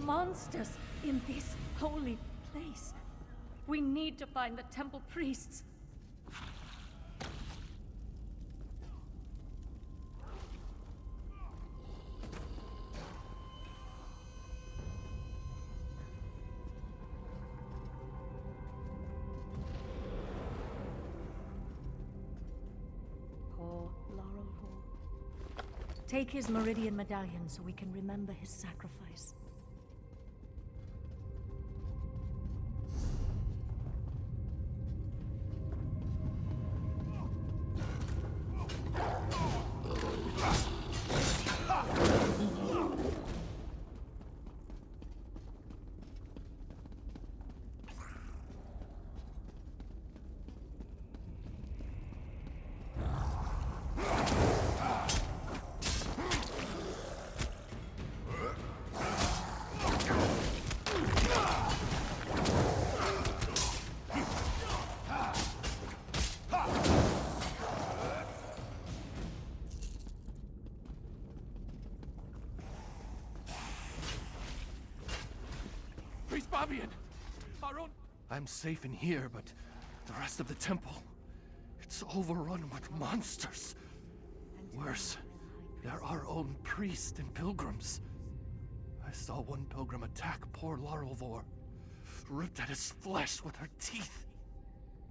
monsters in this holy place. We need to find the temple priests. Take his Meridian medallion so we can remember his sacrifice. I'm safe in here, but the rest of the temple, it's overrun with monsters. Worse, they're our own priests and pilgrims. I saw one pilgrim attack poor Larolvor, ripped at his flesh with her teeth.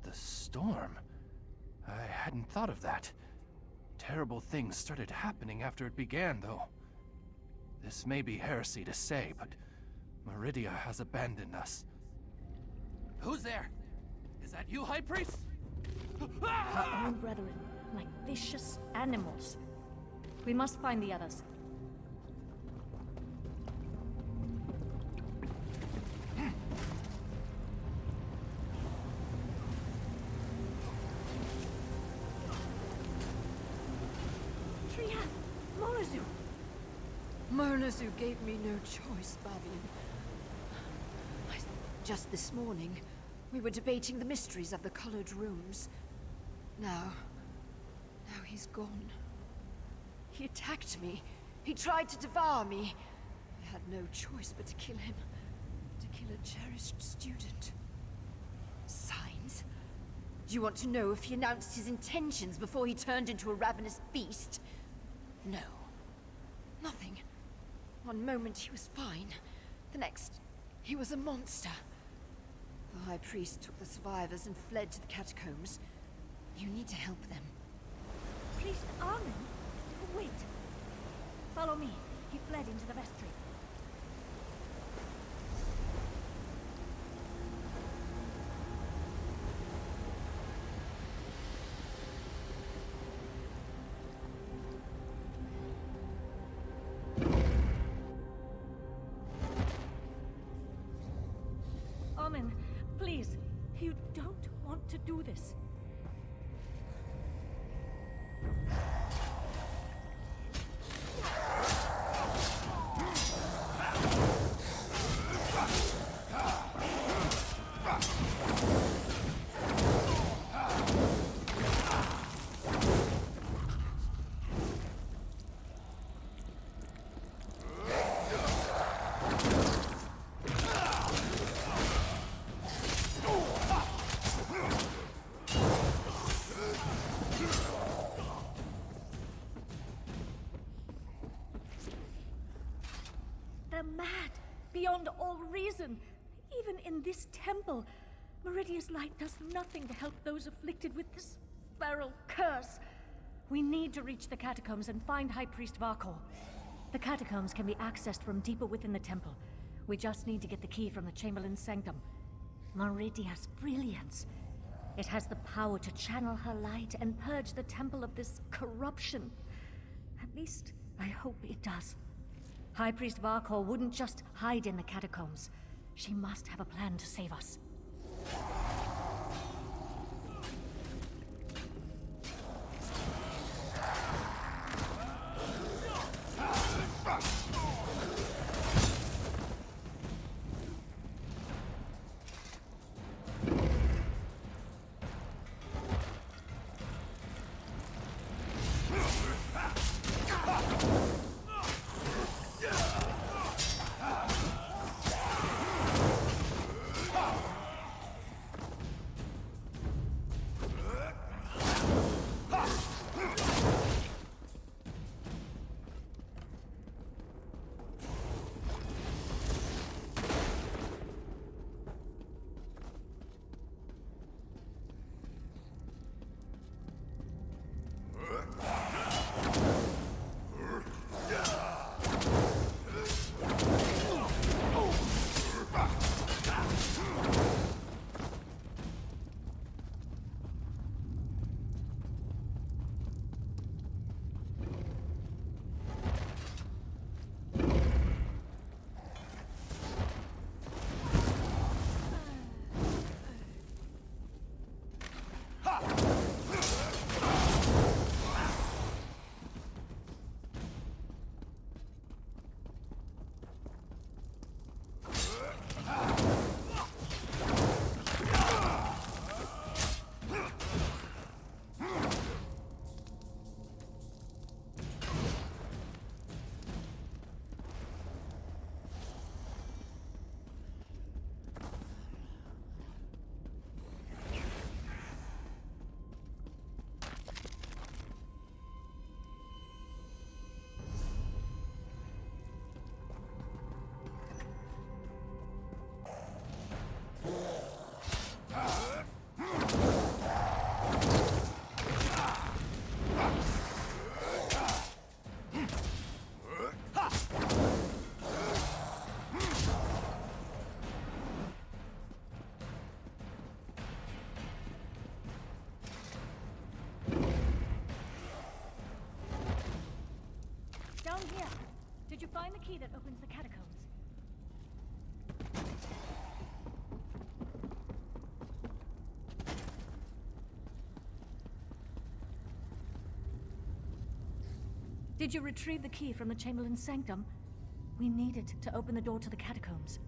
The storm? I hadn't thought of that. Terrible things started happening after it began, though. This may be heresy to say, but Meridia has abandoned us. Who's there? Is that you, High Priest? Our own brethren, like vicious animals. We must find the others. Trian! Morizu! Morizu gave me no choice, Bavian. Just this morning, we were debating the mysteries of the colored rooms. Now he's gone. He attacked me. He tried to devour me. I had no choice but to kill him. To kill a cherished student. Signs? Do you want to know if he announced his intentions before he turned into a ravenous beast? No. Nothing. One moment he was fine. The next, he was a monster. The High Priest took the survivors and fled to the catacombs. You need to help them. Priest Armin? Wait. Follow me. He fled into the vestry. Armin, please. You don't want to do this. They're mad, beyond all reason. Even in this temple, Meridia's light does nothing to help those afflicted with this feral curse. We need to reach the catacombs and find High Priest Varkol. The catacombs can be accessed from deeper within the temple. We just need to get the key from the Chamberlain's sanctum. Meridia's brilliance. It has the power to channel her light and purge the temple of this corruption. At least, I hope it does. High Priest Varkol wouldn't just hide in the catacombs. She must have a plan to save us. key that opens the catacombs. Did you retrieve the key from the Chamberlain's sanctum? We need it to open the door to the catacombs.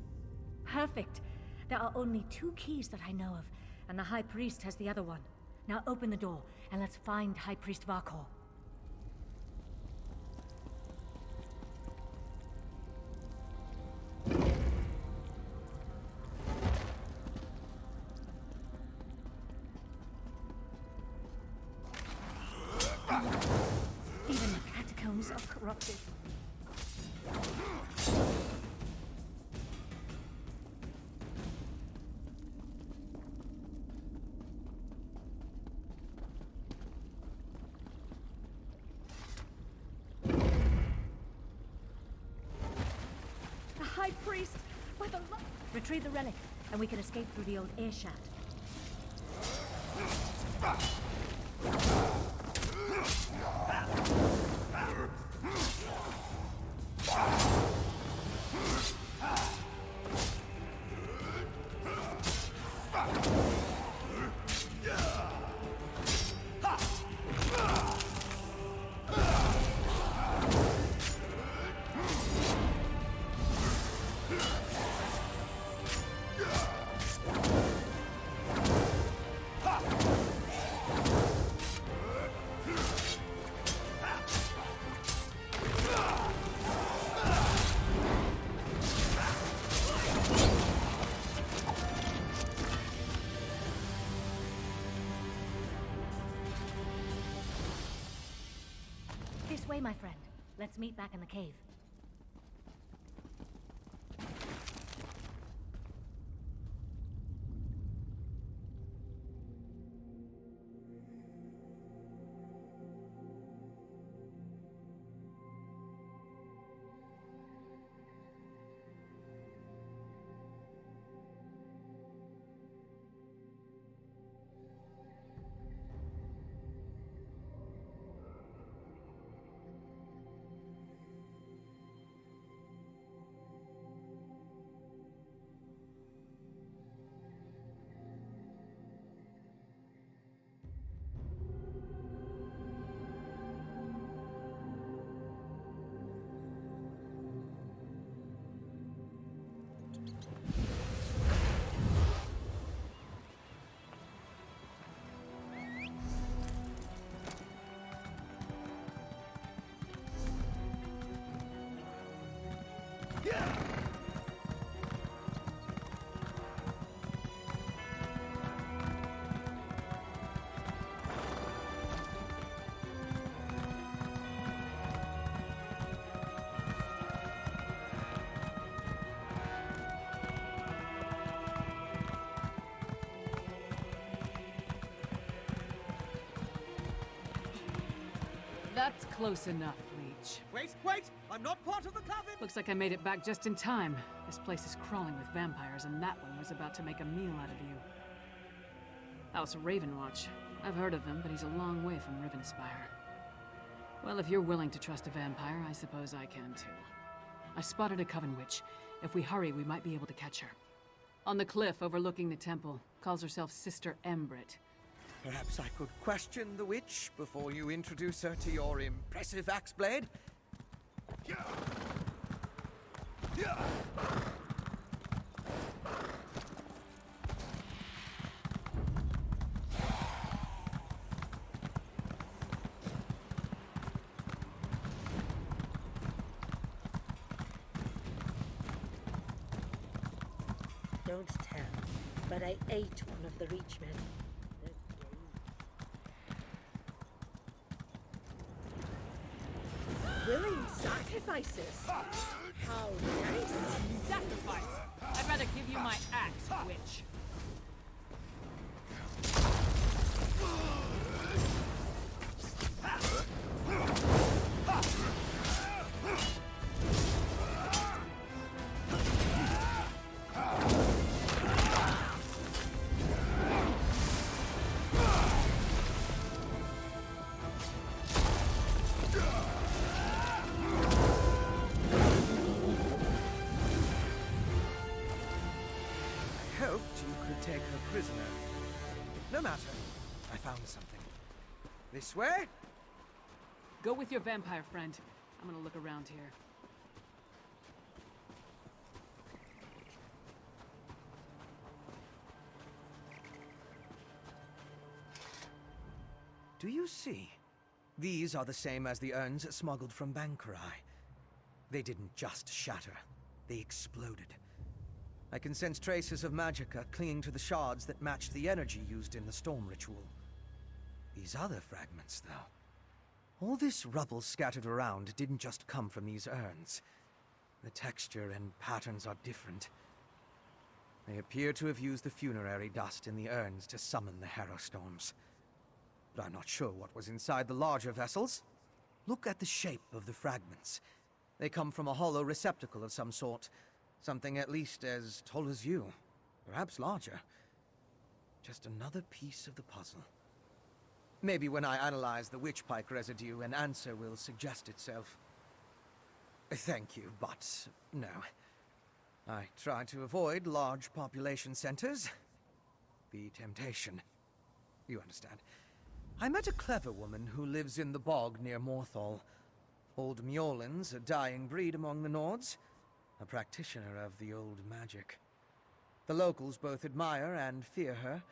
Perfect. There are only 2 keys that I know of, and the High Priest has the other one. Now open the door, and let's find High Priest Varkor. Even the catacombs are corrupted. The High Priest! By the Retrieve the relic, and we can escape through the old air shaft. This way, my friend. Let's meet back in the cave. That's close enough, Leech. Wait! I'm not part of the coven! Looks like I made it back just in time. This place is crawling with vampires, and that one was about to make a meal out of you. House Ravenwatch. I've heard of him, but he's a long way from Rivenspire. Well, if you're willing to trust a vampire, I suppose I can too. I spotted a coven witch. If we hurry, we might be able to catch her. On the cliff overlooking the temple. Calls herself Sister Embrit. Perhaps I could question the witch before you introduce her to your impressive axe blade? Don't tell, but I ate one of the Reachmen. Willing sacrifices. How nice. Sacrifice! I'd rather give you my axe, witch. take her prisoner. No matter. I found something. This way? Go with your vampire friend. I'm gonna look around here. Do you see? These are the same as the urns smuggled from Bankarai. They didn't just shatter, they exploded. I can sense traces of magicka clinging to the shards that matched the energy used in the storm ritual. These other fragments, though. All this rubble scattered around didn't just come from these urns. The texture and patterns are different. They appear to have used the funerary dust in the urns to summon the harrow storms. But I'm not sure what was inside the larger vessels. Look at the shape of the fragments. They come from a hollow receptacle of some sort. Something at least as tall as you. Perhaps larger. Just another piece of the puzzle. Maybe when I analyze the witchpike residue, an answer will suggest itself. Thank you, but no. I try to avoid large population centers. The temptation. You understand. I met a clever woman who lives in the bog near Morthal. Old Mjolnir's a dying breed among the Nords, a practitioner of the old magic. The locals both admire and fear her.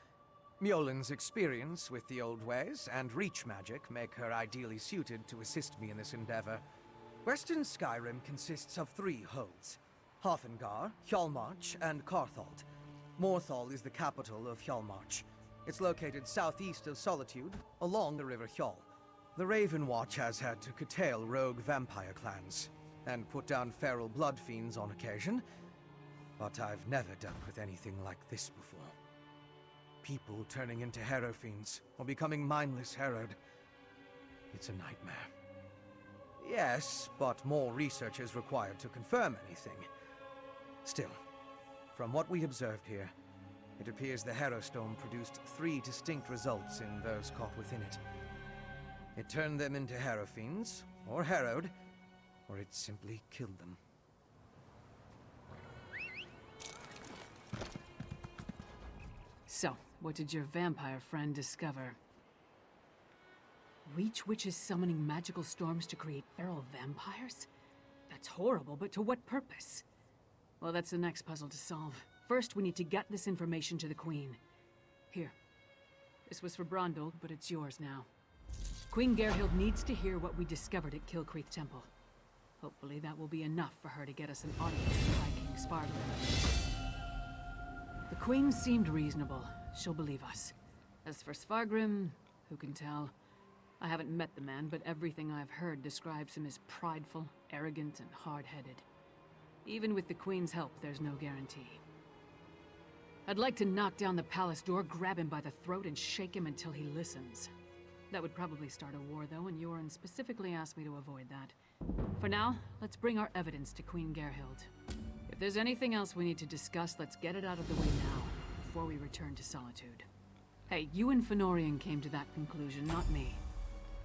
Mjolnir's experience with the old ways and reach magic make her ideally suited to assist me in this endeavor. Western Skyrim consists of 3 holds: Hafengar, Hjalmarch, and Carthalt. Morthal is the capital of Hjalmarch. It's located southeast of Solitude, along the River Hjal. The Raven Watch has had to curtail rogue vampire clans, and put down feral blood fiends on occasion, but I've never dealt with anything like this before. People turning into harrow fiends, or becoming mindless harrowed. It's a nightmare. Yes, but more research is required to confirm anything. Still, from what we observed here, it appears the harrow storm produced 3 distinct results in those caught within it. It turned them into harrow fiends, or harrowed, or it simply killed them. So, what did your vampire friend discover? Reach witches summoning magical storms to create feral vampires? That's horrible, but to what purpose? Well, that's the next puzzle to solve. First, we need to get this information to the Queen. Here. This was for Brondolg, but it's yours now. Queen Gerhild needs to hear what we discovered at Kilcreath Temple. Hopefully that will be enough for her to get us an audience with High King Svargrim. The Queen seemed reasonable. She'll believe us. As for Svargrim, who can tell? I haven't met the man, but everything I've heard describes him as prideful, arrogant, and hard-headed. Even with the Queen's help, there's no guarantee. I'd like to knock down the palace door, grab him by the throat, and shake him until he listens. That would probably start a war, though, and Yoren specifically asked me to avoid that. For now, let's bring our evidence to Queen Gerhild. If there's anything else we need to discuss, let's get it out of the way now, before we return to Solitude. Hey, you and Fenorian came to that conclusion, not me.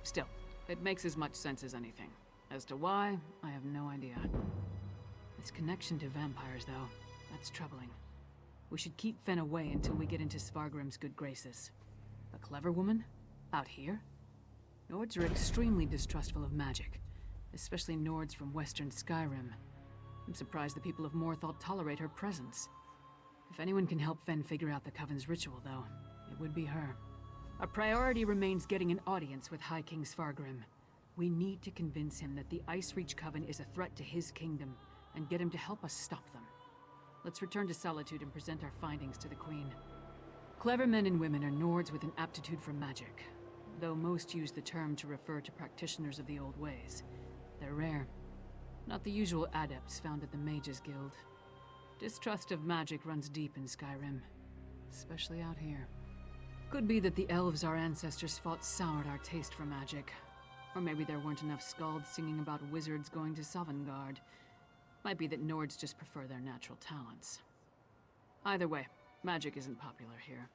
Still, it makes as much sense as anything. As to why, I have no idea. This connection to vampires, though, that's troubling. We should keep Fen away until we get into Svargrim's good graces. A clever woman? Out here? Nords are extremely distrustful of magic, especially Nords from Western Skyrim. I'm surprised the people of Morthal tolerate her presence. If anyone can help Fen figure out the Coven's ritual, though, it would be her. Our priority remains getting an audience with High King Svargrim. We need to convince him that the Icereach Coven is a threat to his kingdom, and get him to help us stop them. Let's return to Solitude and present our findings to the Queen. Clever men and women are Nords with an aptitude for magic, though most use the term to refer to practitioners of the old ways. They're rare. Not the usual adepts found at the Mages Guild. Distrust of magic runs deep in Skyrim, especially out here. Could be that the elves our ancestors fought soured our taste for magic. Or maybe there weren't enough skalds singing about wizards going to Sovngarde. Might be that Nords just prefer their natural talents. Either way, magic isn't popular here.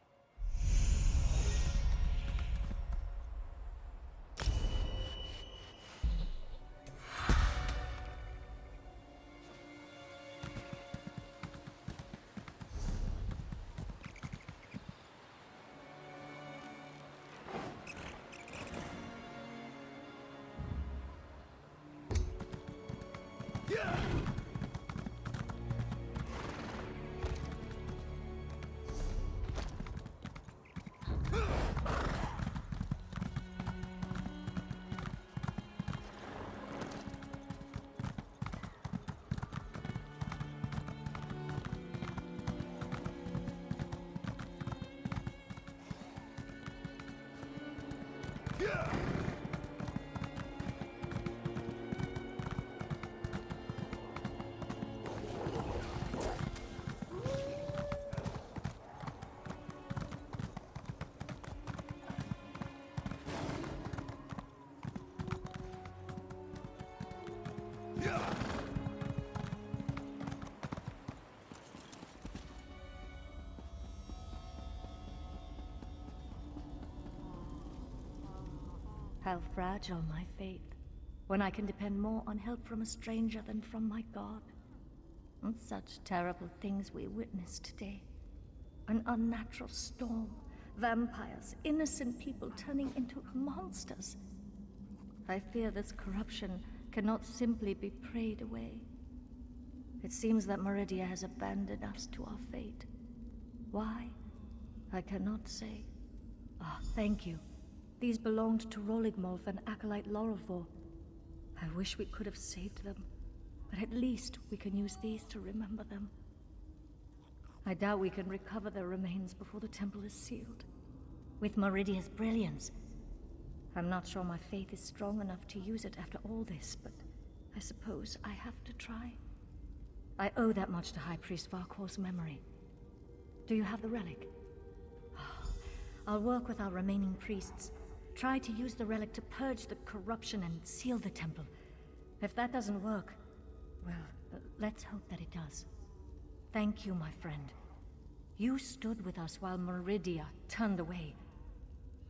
How fragile my faith, when I can depend more on help from a stranger than from my God. And such terrible things we witnessed today. An unnatural storm, vampires, innocent people turning into monsters. I fear this corruption cannot simply be prayed away. It seems that Meridia has abandoned us to our fate. Why? I cannot say. Ah, thank you. These belonged to Roligmolf and Acolyte Lorivor. I wish we could have saved them, but at least we can use these to remember them. I doubt we can recover their remains before the temple is sealed. With Meridia's brilliance, I'm not sure my faith is strong enough to use it after all this, but I suppose I have to try. I owe that much to High Priest Varkor's memory. Do you have the relic? I'll work with our remaining priests. Try to use the relic to purge the corruption and seal the temple. If that doesn't work, well, let's hope that it does. Thank you, my friend. You stood with us while Meridia turned away.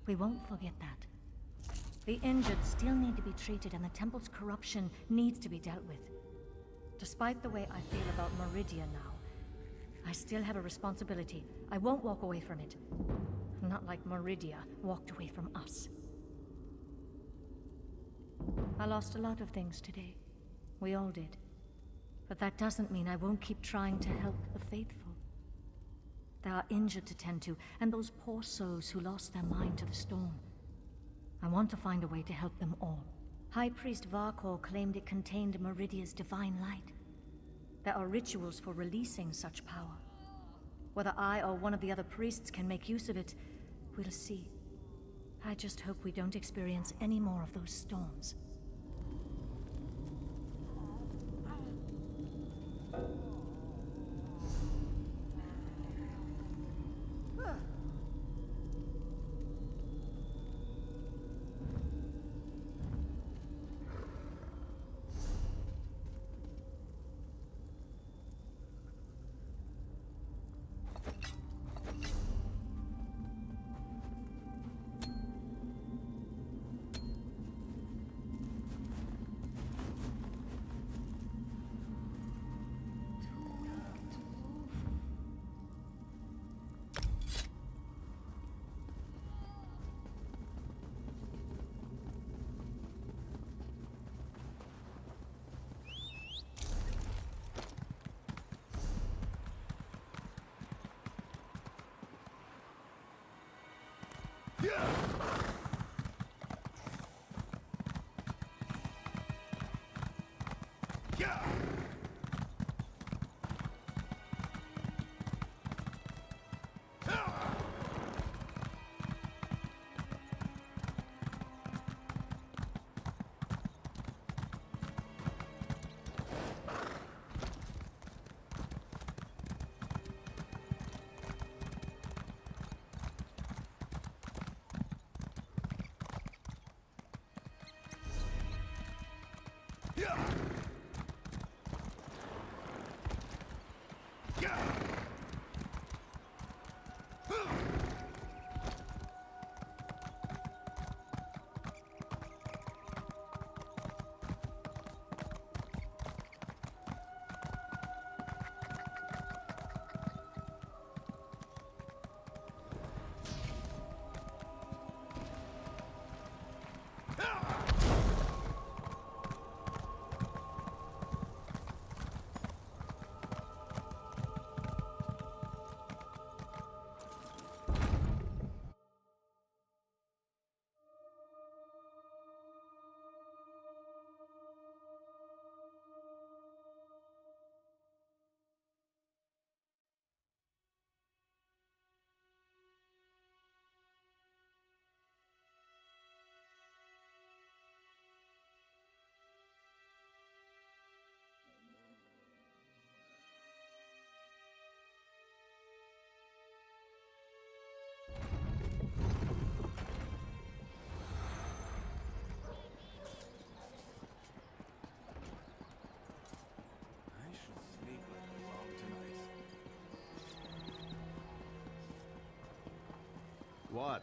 We won't forget that. The injured still need to be treated, and the temple's corruption needs to be dealt with. Despite the way I feel about Meridia now, I still have a responsibility. I won't walk away from it. Not like Meridia walked away from us. I lost a lot of things today. We all did. But that doesn't mean I won't keep trying to help the faithful. There are injured to tend to, and those poor souls who lost their mind to the storm. I want to find a way to help them all. High Priest Varkor claimed it contained Meridia's divine light. There are rituals for releasing such power. Whether I or one of the other priests can make use of it, we'll see. I just hope we don't experience any more of those storms. what?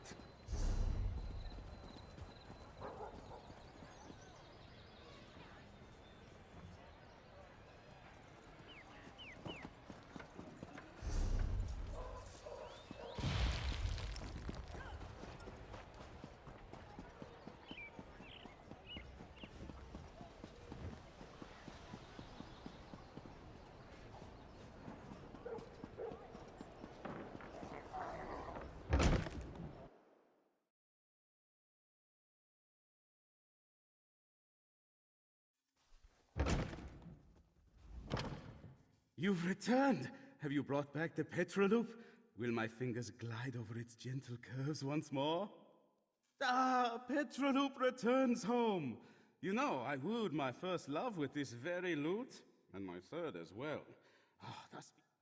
You've returned! Have you brought back the Petroloop? Will my fingers glide over its gentle curves once more? Ah, Petroloop returns home! You know, I wooed my first love with this very lute, and my third as well.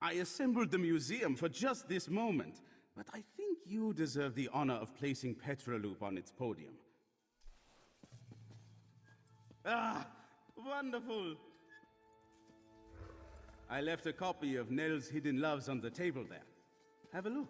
I assembled the museum for just this moment, but I think you deserve the honor of placing Petroloop on its podium. Ah, wonderful! I left a copy of Nell's Hidden Loves on the table there. Have a look.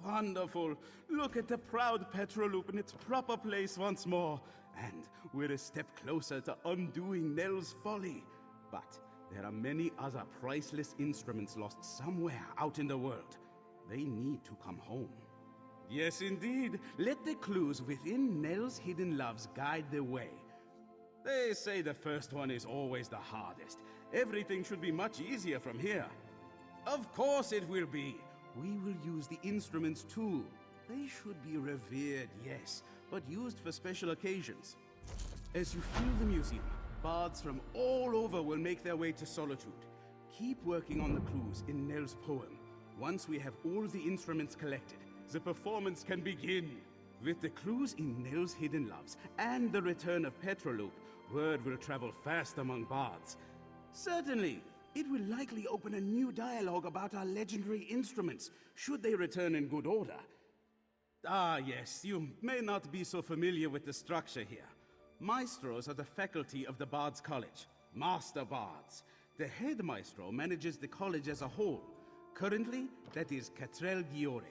Wonderful! Look at the proud Petroloop in its proper place once more. And we're a step closer to undoing Nell's folly. But there are many other priceless instruments lost somewhere out in the world. They need to come home. Yes, indeed. Let the clues within Nell's Hidden Loves guide the way. They say the first one is always the hardest. Everything should be much easier from here. Of course it will be. We will use the instruments too. They should be revered, yes, but used for special occasions. As you fill the museum, bards from all over will make their way to Solitude. Keep working on the clues in Nell's poem. Once we have all the instruments collected, the performance can begin. With the clues in Nell's Hidden Loves and the return of Petroloop, word will travel fast among bards. Certainly, it will likely open a new dialogue about our legendary instruments, should they return in good order. Ah, yes, you may not be so familiar with the structure here. Maestros are the faculty of the Bards College, Master Bards. The head maestro manages the college as a whole. Currently, that is Catrell Gioric.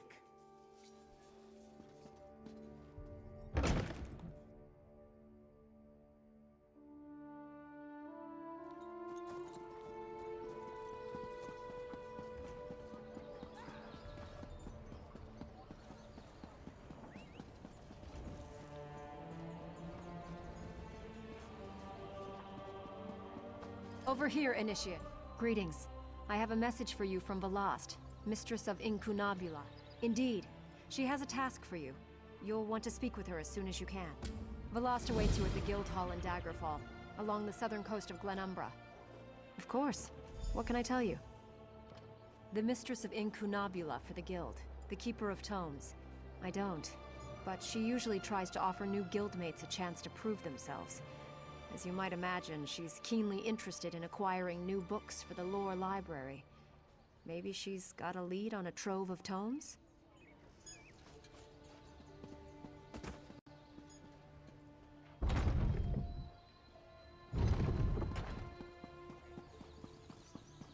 Over here, Initiate. Greetings. I have a message for you from Velast, mistress of Incunabula. Indeed, she has a task for you. You'll want to speak with her as soon as you can. Velast awaits you at the Guild Hall in Daggerfall, along the southern coast of Glenumbra. Of course. What can I tell you? The mistress of Incunabula for the Guild, the Keeper of Tomes. I don't, but she usually tries to offer new guildmates a chance to prove themselves. As you might imagine, she's keenly interested in acquiring new books for the lore library. Maybe she's got a lead on a trove of tomes?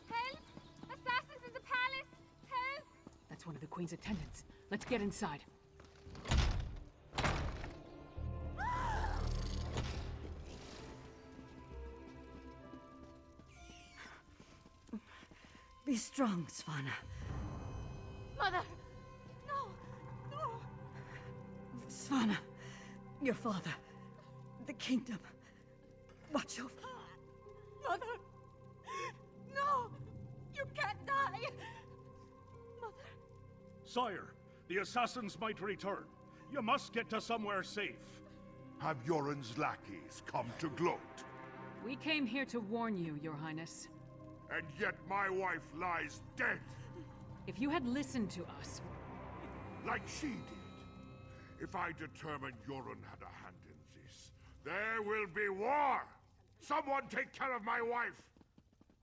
Help! Assassins in the palace! Help! That's one of the Queen's attendants. Let's get inside. Be strong, Svana. Mother! No! No! Svana, your father, the kingdom. Watch over. Mother! No! You can't die! Mother! Sire, the assassins might return. You must get to somewhere safe. Have Yoren's lackeys come to gloat? We came here to warn you, Your Highness. And yet my wife lies dead! If you had listened to us... Like she did. If I determine Yoren had a hand in this, there will be war! Someone take care of my wife!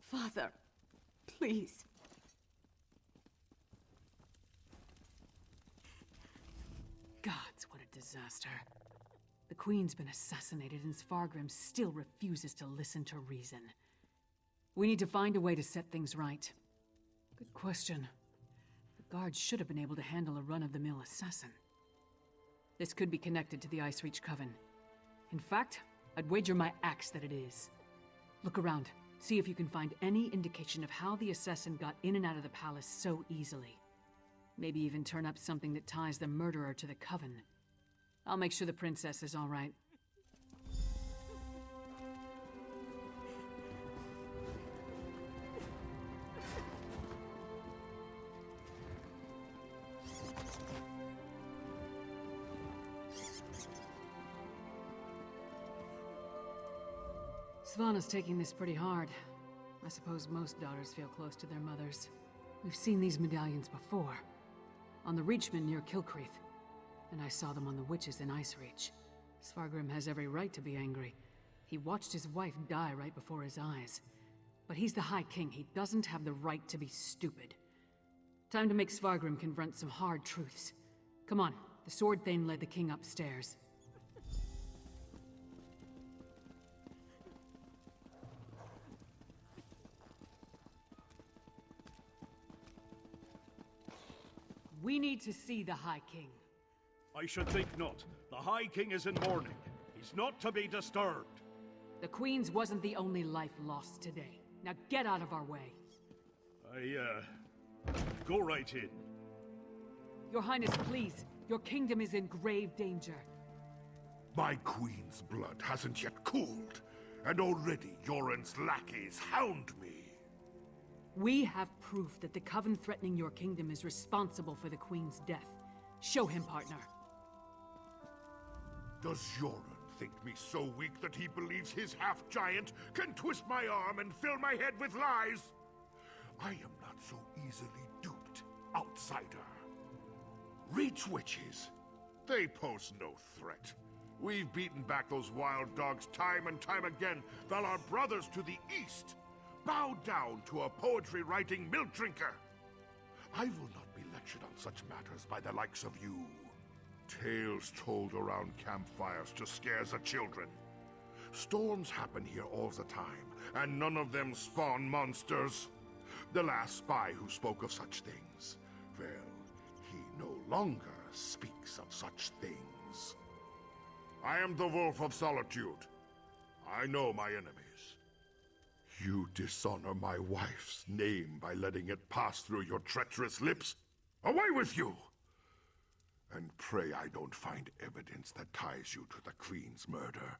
Father, please. Gods, what a disaster. The Queen's been assassinated and Svargrim still refuses to listen to reason. We need to find a way to set things right. Good question. The guards should have been able to handle a run-of-the-mill assassin. This could be connected to the Ice Reach Coven. In fact, I'd wager my axe that it is. Look around. See if you can find any indication of how the assassin got in and out of the palace so easily. Maybe even turn up something that ties the murderer to the Coven. I'll make sure the princess is all right. Svanna's taking this pretty hard. I suppose most daughters feel close to their mothers. We've seen these medallions before. On the Reachman near Kilcreath. And I saw them on the witches in Ice Reach. Svargrim has every right to be angry. He watched his wife die right before his eyes. But he's the High King. He doesn't have the right to be stupid. Time to make Svargrim confront some hard truths. Come on, the Sword Thane led the king upstairs. We need to see the High King. I should think not. The High King is in mourning. He's not to be disturbed. The Queen's wasn't the only life lost today. Now get out of our way. Go right in. Your Highness, please. Your kingdom is in grave danger. My queen's blood hasn't yet cooled, and already Yoren's lackeys hound me. We have proof that the Coven threatening your kingdom is responsible for the Queen's death. Show him, partner. Does Yoren think me so weak that he believes his half-giant can twist my arm and fill my head with lies? I am not so easily duped, outsider. Reach witches. They pose no threat. We've beaten back those wild dogs time and time again, while our brothers to the east bow down to a poetry-writing milk drinker. I will not be lectured on such matters by the likes of you. Tales told around campfires to scare the children. Storms happen here all the time, and none of them spawn monsters. The last spy who spoke of such things, well, he no longer speaks of such things. I am the Wolf of Solitude. I know my enemies. You dishonor my wife's name by letting it pass through your treacherous lips. Away with you! And pray I don't find evidence that ties you to the Queen's murder.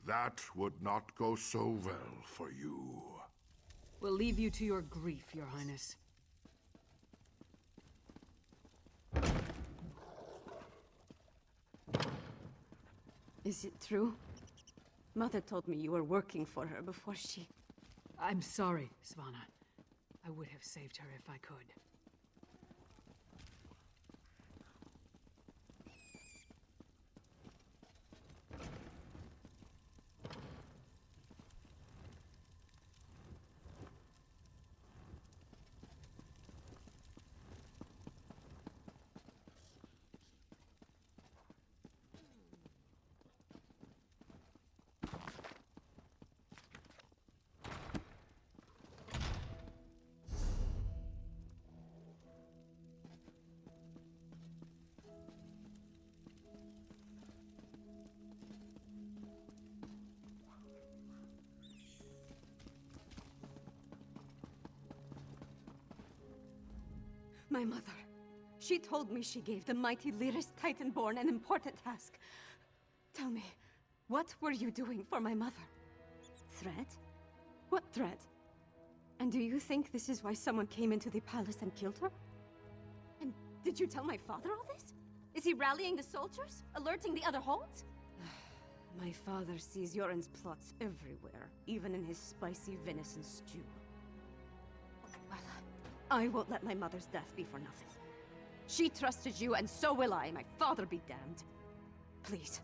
That would not go so well for you. We'll leave you to your grief, Your Highness. Is it true? Mother told me you were working for her before she... I'm sorry, Svanna. I would have saved her if I could. My mother. She told me she gave the mighty Lyris Titanborn an important task. Tell me, what were you doing for my mother? Threat? What threat? And do you think this is why someone came into the palace and killed her? And did you tell my father all this? Is he rallying the soldiers? Alerting the other holds? My father sees Yoren's plots everywhere, even in his spicy venison stew. Well, I won't let my mother's death be for nothing. She trusted you, and so will I. My father be damned. Please,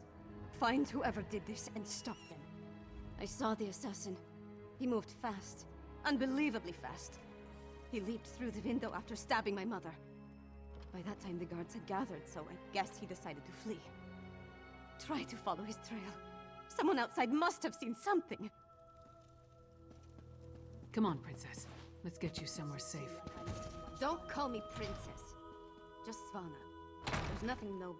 find whoever did this and stop them. I saw the assassin. He moved fast. Unbelievably fast. He leaped through the window after stabbing my mother. By that time the guards had gathered, so I guess he decided to flee. Try to follow his trail. Someone outside must have seen something. Come on, Princess. Let's get you somewhere safe. Don't call me princess. Just Svanna. There's nothing no